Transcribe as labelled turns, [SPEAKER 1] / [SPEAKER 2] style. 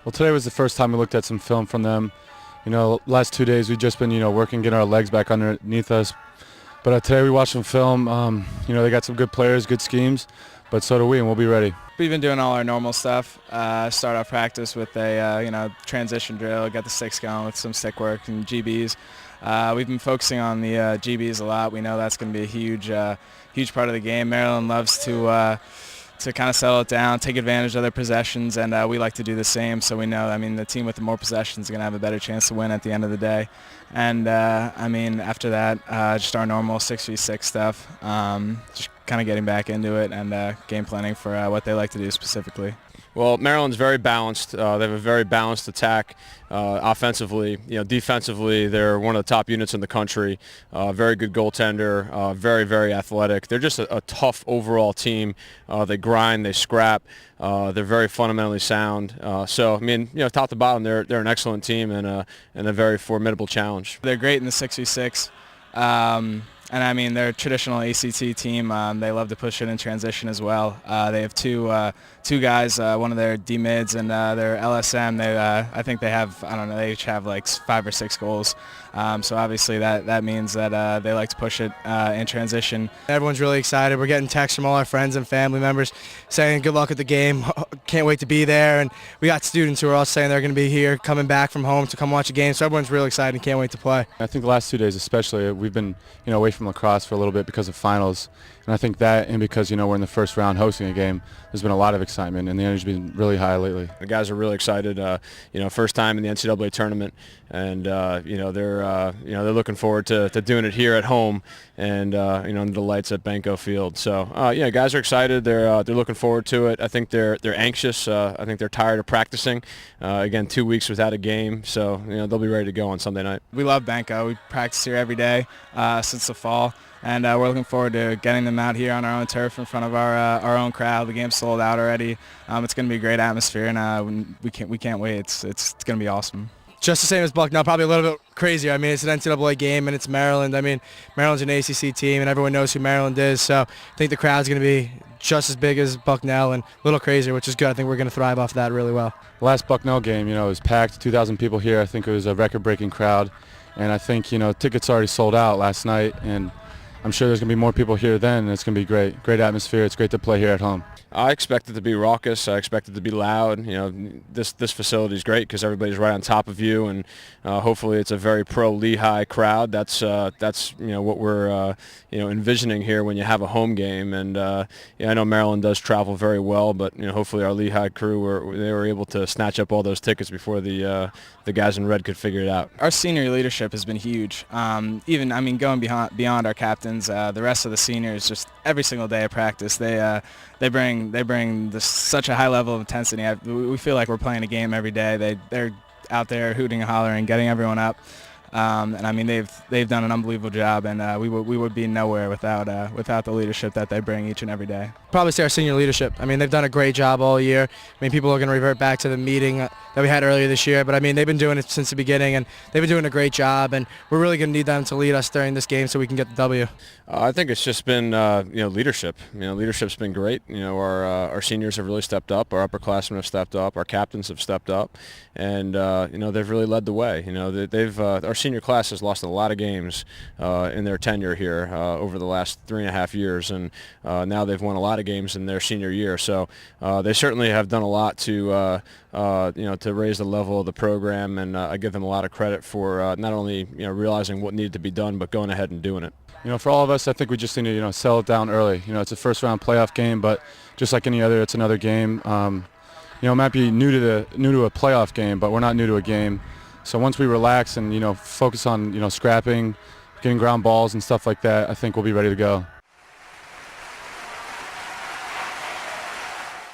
[SPEAKER 1] Well, today was the first time we looked at some film from them. Last 2 days we've just been, working, getting our legs back underneath us. But today we watched some film. They got some good players, good schemes, but so do we, and we'll be ready.
[SPEAKER 2] We've been doing all our normal stuff. Start off practice with a transition drill, get the sticks going with some stick work and GBs. We've been focusing on the GBs a lot. We know that's going to be a huge part of the game. Maryland loves to kind of settle it down, take advantage of their possessions, and we like to do the same. So we know, the team with the more possessions is going to have a better chance to win at the end of the day. And after that, just our normal 6v6 stuff, just kind of getting back into it and game planning for what they like to do specifically.
[SPEAKER 3] Well, Maryland's very balanced. They have a very balanced attack offensively. Defensively, they're one of the top units in the country. Very good goaltender, very, very athletic. They're just a tough overall team. They grind, they scrap. They're very fundamentally sound. Top to bottom, they're an excellent team and a very formidable challenge.
[SPEAKER 2] They're great in the 6v6. They're a traditional ACT team. They love to push it in transition as well. They have two guys, one of their D-mids and their LSM. I think they have, they each have like 5 or 6 goals. So obviously that means that they like to push it in transition.
[SPEAKER 4] Everyone's really excited. We're getting texts from all our friends and family members saying good luck at the game. Can't wait to be there. And we got students who are all saying they're going to be here, coming back from home to come watch a game. So everyone's really excited and can't wait to play.
[SPEAKER 1] I think the last 2 days especially, we've been away from lacrosse for a little bit because of finals. And I think that, and because we're in the first round hosting a game, there's been a lot of excitement, and the energy's been really high lately.
[SPEAKER 3] The guys are really excited. First time in the NCAA tournament, and they're looking forward to doing it here at home, and under the lights at Banco Field. So guys are excited. They're looking forward to it. I think they're anxious. I think they're tired of practicing. Again, 2 weeks without a game, so they'll be ready to go on Sunday night.
[SPEAKER 2] We love Banco. We practice here every day since the fall. And we're looking forward to getting them out here on our own turf in front of our own crowd. The game's sold out already. It's going to be a great atmosphere, and we can't wait. It's going to be awesome.
[SPEAKER 4] Just the same as Bucknell, probably a little bit crazier. It's an NCAA game, and it's Maryland. Maryland's an ACC team, and everyone knows who Maryland is. So I think the crowd's going to be just as big as Bucknell and a little crazier, which is good. I think we're going to thrive off that really well.
[SPEAKER 1] The last Bucknell game, it was packed, 2,000 people here. I think it was a record-breaking crowd, and I think tickets already sold out last night, and I'm sure there's going to be more people here then, and it's going to be great. Great atmosphere. It's great to play here at home.
[SPEAKER 3] I expect it to be raucous. I expect it to be loud. This facility is great because everybody's right on top of you, and hopefully it's a very pro Lehigh crowd. That's what we're envisioning here when you have a home game. And I know Maryland does travel very well, but hopefully our Lehigh crew were able to snatch up all those tickets before the guys in red could figure it out.
[SPEAKER 2] Our senior leadership has been huge. Even going beyond our captains, the rest of the seniors, just every single day of practice, they bring such a high level of intensity. We feel like we're playing a game every day. They're out there hooting and hollering, getting everyone up. They've done an unbelievable job, and we would be nowhere without the leadership that they bring each and every day.
[SPEAKER 4] Probably say our senior leadership. They've done a great job all year. People are going to revert back to the meeting that we had earlier this year, but they've been doing it since the beginning, and they've been doing a great job, and we're really going to need them to lead us during this game so we can get the W.
[SPEAKER 3] I think it's just been leadership. Leadership's been great. Our seniors have really stepped up. Our upperclassmen have stepped up. Our captains have stepped up, and they've really led the way. Our senior class has lost a lot of games in their tenure here over the last 3.5 years, and now they've won a lot of games in their senior year. So they certainly have done a lot to raise the level of the program, and I give them a lot of credit for not only realizing what needed to be done, but going ahead and doing it.
[SPEAKER 1] For all of us, I think we just need to settle it down early. It's a first-round playoff game, but just like any other, it's another game. It might be new to a playoff game, but we're not new to a game. So once we relax and focus on scrapping, getting ground balls and stuff like that, I think we'll be ready to go.